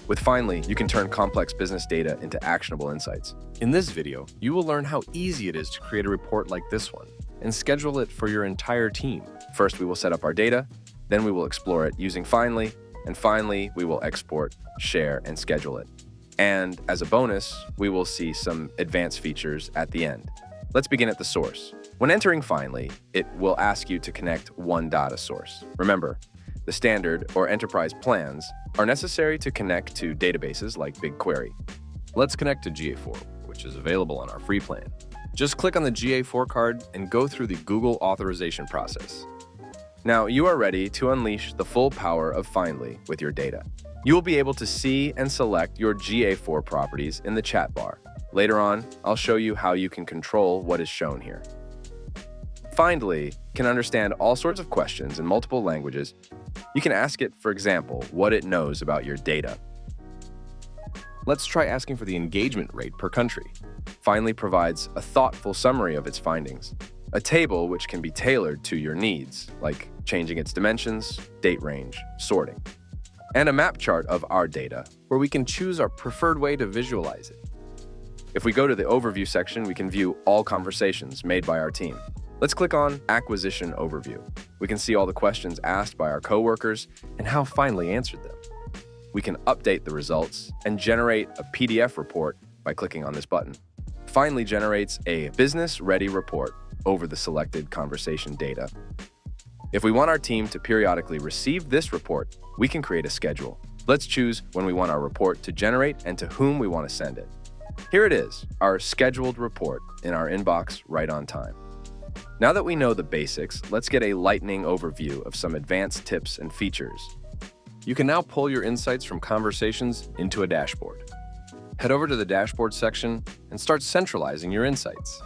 With Finally, you can turn complex business data into actionable insights. In this video, you will learn how easy it is to create a report like this one and schedule it for your entire team. First, we will set up our data, then we will explore it using Finally, and finally, we will export, share, and schedule it. And as a bonus, we will see some advanced features at the end. Let's begin at the source. When entering Finally, it will ask you to connect one data source. Remember, the standard or enterprise plans are necessary to connect to databases like BigQuery. Let's connect to GA4, which is available on our free plan. Just click on the GA4 card and go through the Google authorization process. Now you are ready to unleash the full power of Finally with your data. You will be able to see and select your GA4 properties in the chat bar. Later on, I'll show you how you can control what is shown here. Finally can understand all sorts of questions in multiple languages. You can ask it, for example, what it knows about your data. Let's try asking for the engagement rate per country. Finally provides a thoughtful summary of its findings, a table which can be tailored to your needs, like changing its dimensions, date range, sorting, and a map chart of our data, where we can choose our preferred way to visualize it. If we go to the overview section, we can view all conversations made by our team. Let's click on Acquisition Overview. We can see all the questions asked by our coworkers and how Finally answered them. We can update the results and generate a PDF report by clicking on this button. Finally generates a business-ready report over the selected conversation data. If we want our team to periodically receive this report, we can create a schedule. Let's choose when we want our report to generate and to whom we want to send it. Here it is, our scheduled report in our inbox right on time. Now that we know the basics, let's get a lightning overview of some advanced tips and features. You can now pull your insights from conversations into a dashboard. Head over to the dashboard section and start centralizing your insights.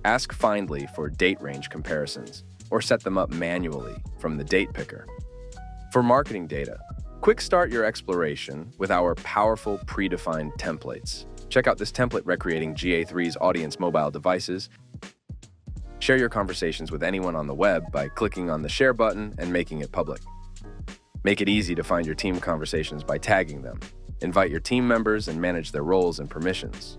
Ask Finally for date range comparisons, or set them up manually from the date picker. For marketing data, quick start your exploration with our powerful predefined templates. Check out this template recreating GA3's audience mobile devices. Share your conversations with anyone on the web by clicking on the share button and making it public. Make it easy to find your team conversations by tagging them. Invite your team members and manage their roles and permissions.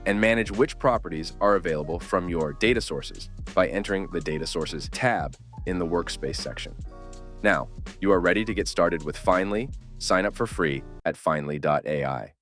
And manage which properties are available from your data sources by entering the Data Sources tab in the Workspace section. Now, you are ready to get started with Finally. Sign up for free at finally.ai.